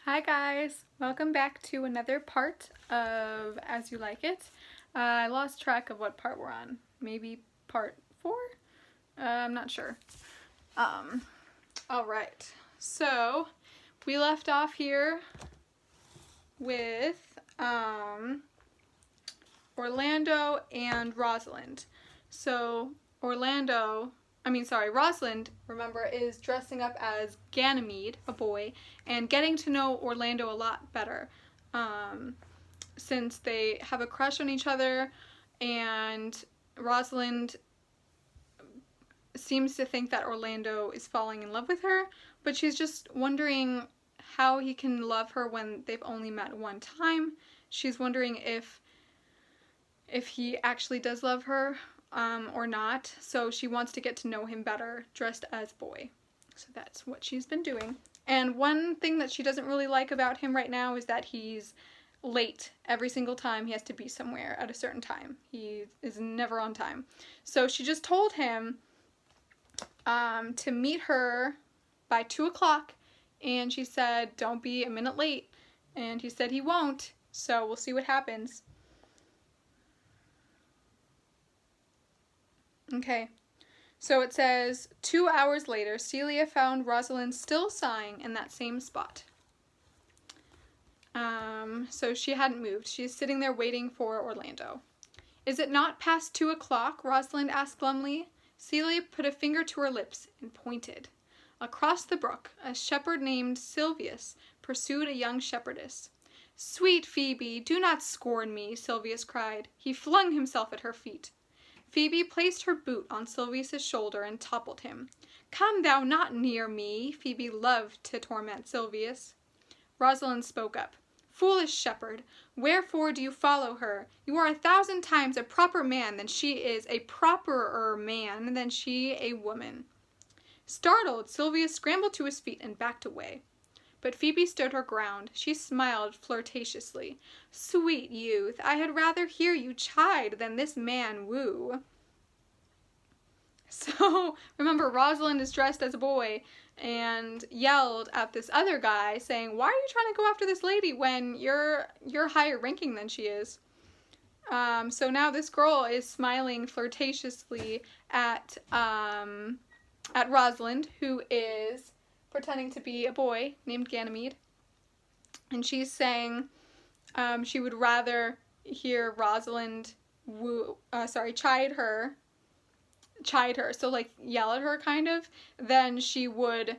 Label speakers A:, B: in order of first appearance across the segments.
A: Hi guys, welcome back to another part of As You Like It. I lost track of what part we're on. Maybe part 4? I'm not sure. Alright, so we left off here with Orlando and Rosalind. So Rosalind, remember, is dressing up as Ganymede, a boy, and getting to know Orlando a lot better. Since they have a crush on each other, and Rosalind seems to think that Orlando is falling in love with her, but she's just wondering how he can love her when they've only met one time. She's wondering if he actually does love her or not, so she wants to get to know him better dressed as boy. So that's what she's been doing. And one thing that she doesn't really like about him right now is that he's late every single time he has to be somewhere at a certain time. He is never on time. So she just told him to meet her by 2 o'clock, and she said don't be a minute late, and he said he won't, so we'll see what happens. Okay, so it says 2 hours later, Celia found Rosalind still sighing in that same spot. So she hadn't moved. She's sitting there waiting for Orlando. Is it not past 2 o'clock? Rosalind asked glumly. Celia put a finger to her lips and pointed. Across the brook, a shepherd named Silvius pursued a young shepherdess. Sweet Phoebe, do not scorn me, Silvius cried. He flung himself at her feet. Phoebe placed her boot on Silvius's shoulder and toppled him. Come thou not near me, Phoebe loved to torment Silvius. Rosalind spoke up. Foolish shepherd, wherefore do you follow her? You are 1,000 times a proper man than she is, a properer man than she a woman. Startled, Silvius scrambled to his feet and backed away. But Phoebe stood her ground. She smiled flirtatiously. Sweet youth, I had rather hear you chide than this man woo. So, remember, Rosalind is dressed as a boy and yelled at this other guy saying, why are you trying to go after this lady when you're higher ranking than she is? So now this girl is smiling flirtatiously at Rosalind, who is pretending to be a boy named Ganymede. And she's saying she would rather hear Rosalind chide her, so like yell at her kind of, than she would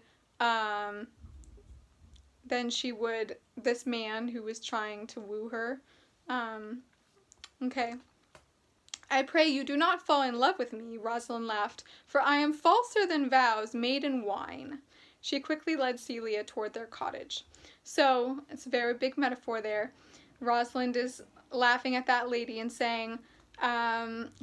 A: this man who was trying to woo her. Okay. I pray you do not fall in love with me, Rosalind laughed, for I am falser than vows made in wine. She quickly led Celia toward their cottage. So, it's a very big metaphor there. Rosalind is laughing at that lady and saying,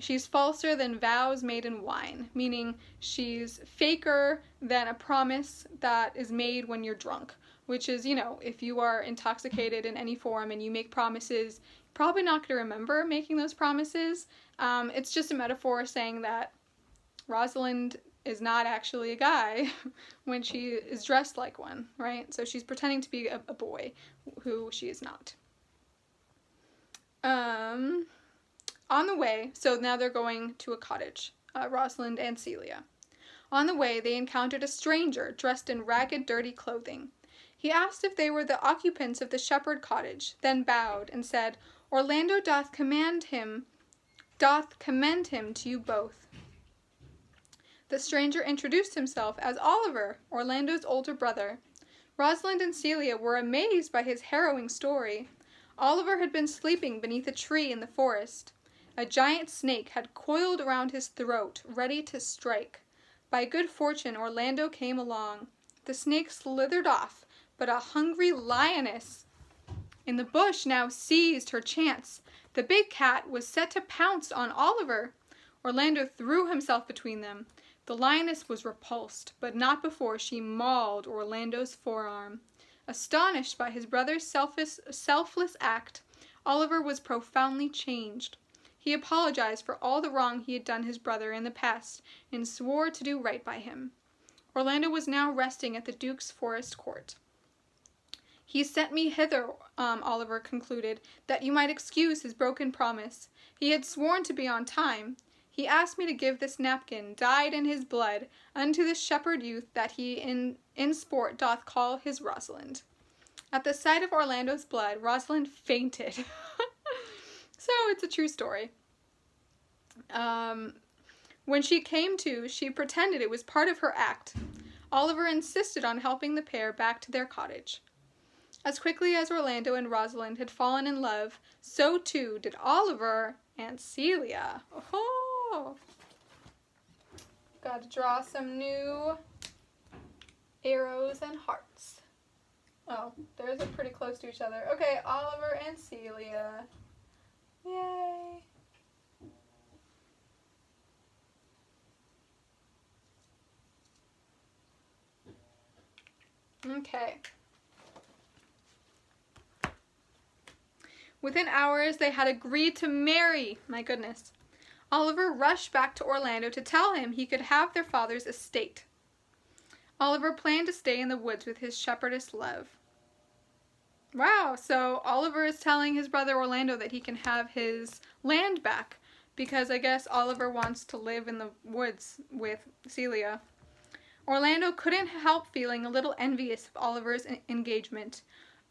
A: she's falser than vows made in wine, meaning she's faker than a promise that is made when you're drunk, which is, if you are intoxicated in any form and you make promises, you're probably not going to remember making those promises. It's just a metaphor saying that Rosalind is not actually a guy when she is dressed like one, right? So she's pretending to be a boy who she is not. On the way, so now they're going to a cottage, Rosalind and Celia. On the way, they encountered a stranger dressed in ragged, dirty clothing. He asked if they were the occupants of the shepherd cottage, then bowed and said, Orlando doth commend him to you both. The stranger introduced himself as Oliver, Orlando's older brother. Rosalind and Celia were amazed by his harrowing story. Oliver had been sleeping beneath a tree in the forest. A giant snake had coiled around his throat, ready to strike. By good fortune, Orlando came along. The snake slithered off, but a hungry lioness in the bush now seized her chance. The big cat was set to pounce on Oliver. Orlando threw himself between them. The lioness was repulsed, but not before she mauled Orlando's forearm. Astonished by his brother's selfless act, Oliver was profoundly changed. He apologized for all the wrong he had done his brother in the past and swore to do right by him. Orlando was now resting at the Duke's forest court. He sent me hither, Oliver concluded, that you might excuse his broken promise. He had sworn to be on time. He asked me to give this napkin, dyed in his blood, unto the shepherd youth that he in sport doth call his Rosalind. At the sight of Orlando's blood, Rosalind fainted. So it's a true story. When she came to, she pretended it was part of her act. Oliver insisted on helping the pair back to their cottage. As quickly as Orlando and Rosalind had fallen in love, so too did Oliver and Celia. Oh! Got to draw some new arrows and hearts. Oh, theirs are pretty close to each other. Okay, Oliver and Celia. Yay! Okay. Within hours, they had agreed to marry. My goodness. Oliver rushed back to Orlando to tell him he could have their father's estate. Oliver planned to stay in the woods with his shepherdess love. Wow, so Oliver is telling his brother Orlando that he can have his land back because I guess Oliver wants to live in the woods with Celia. Orlando couldn't help feeling a little envious of Oliver's engagement.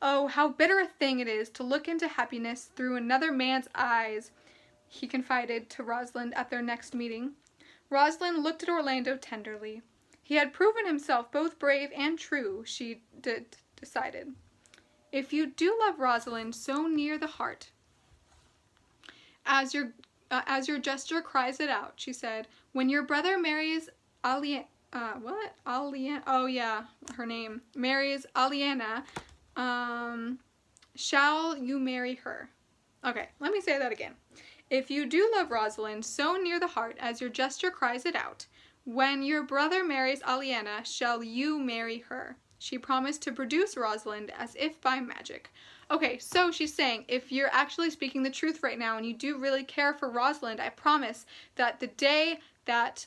A: Oh, how bitter a thing it is to look into happiness through another man's eyes, he confided to Rosalind at their next meeting. Rosalind looked at Orlando tenderly. He had proven himself both brave and true, she decided. If you do love Rosalind so near the heart, as your gesture cries it out, she said, when your brother marries Aliena, marries Aliena, shall you marry her? Okay, let me say that again. If you do love Rosalind so near the heart as your gesture cries it out, when your brother marries Aliena, shall you marry her? She promised to produce Rosalind as if by magic. Okay, so she's saying, if you're actually speaking the truth right now and you do really care for Rosalind, I promise that the day that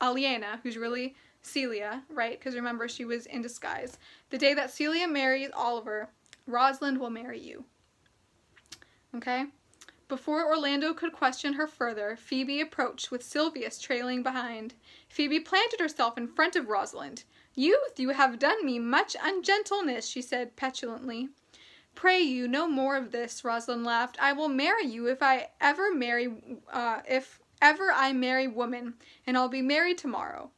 A: Aliena, who's really Celia, right? Because remember, she was in disguise. The day that Celia marries Oliver, Rosalind will marry you. Okay? Before Orlando could question her further, Phoebe approached with Silvius trailing behind. Phoebe planted herself in front of Rosalind. Youth, you have done me much ungentleness, she said petulantly. Pray you, no more of this, Rosalind laughed. I will marry you if ever I marry woman, and I'll be married tomorrow.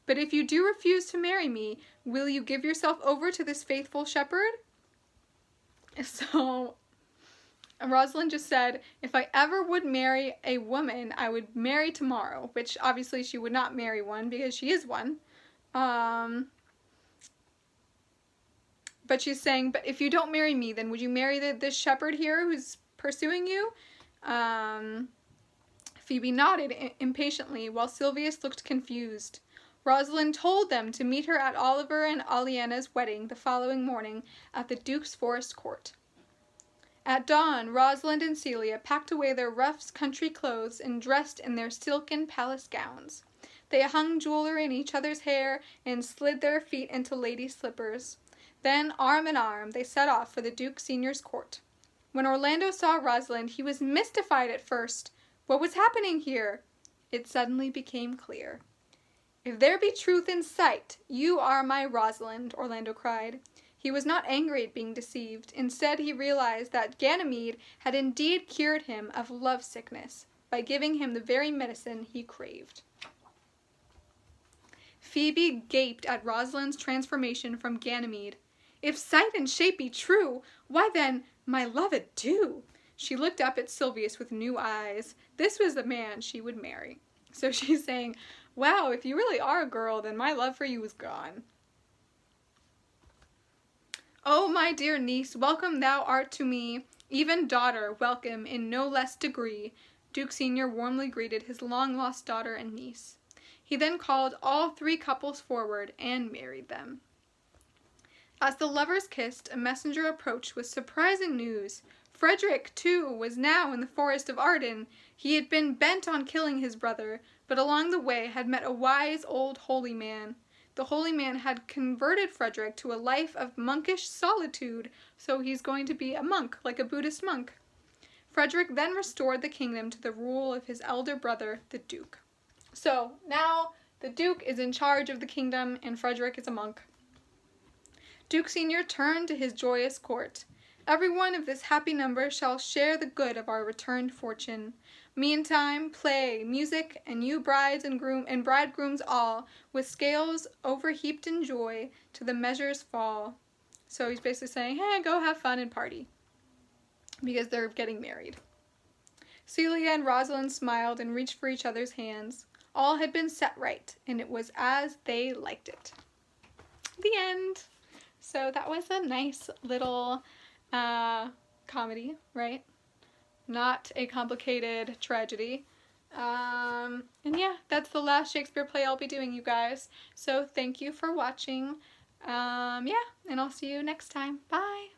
A: But if you do refuse to marry me, will you give yourself over to this faithful shepherd? So, Rosalind just said, if I ever would marry a woman, I would marry tomorrow, which obviously she would not marry one because she is one. But she's saying, but if you don't marry me, then would you marry this shepherd here who's pursuing you? Phoebe nodded impatiently while Silvius looked confused. Rosalind told them to meet her at Oliver and Aliena's wedding the following morning at the Duke's Forest Court. At dawn, Rosalind and Celia packed away their rough country clothes and dressed in their silken palace gowns. They hung jewelry in each other's hair and slid their feet into lady slippers. Then, arm in arm, they set off for the Duke Senior's court. When Orlando saw Rosalind, he was mystified at first. What was happening here? It suddenly became clear. If there be truth in sight, you are my Rosalind, Orlando cried. He was not angry at being deceived. Instead, he realized that Ganymede had indeed cured him of love sickness by giving him the very medicine he craved. Phoebe gaped at Rosalind's transformation from Ganymede. If sight and shape be true, why then, my loved do. She looked up at Silvius with new eyes. This was the man she would marry. So she's saying, wow, if you really are a girl, then my love for you is gone. Oh, my dear niece, welcome thou art to me. Even daughter, welcome in no less degree. Duke Senior warmly greeted his long-lost daughter and niece. He then called all three couples forward and married them. As the lovers kissed, a messenger approached with surprising news. Frederick, too, was now in the forest of Arden. He had been bent on killing his brother, but along the way had met a wise old holy man. the holy man had converted Frederick to a life of monkish solitude, so he's going to be a monk, like a Buddhist monk. Frederick then restored the kingdom to the rule of his elder brother, the Duke. So now the Duke is in charge of the kingdom and Frederick is a monk. Duke Senior turned to his joyous court. Everyone of this happy number shall share the good of our returned fortune. Meantime, play, music, and you brides and bridegrooms all, with scales overheaped in joy, to the measures fall. So he's basically saying, hey, go have fun and party, because they're getting married. Celia and Rosalind smiled and reached for each other's hands. All had been set right, and it was as they liked it. The end. So that was a nice little comedy, right? Not a complicated tragedy. And yeah, that's the last Shakespeare play I'll be doing, you guys. So thank you for watching. Yeah, and I'll see you next time. Bye!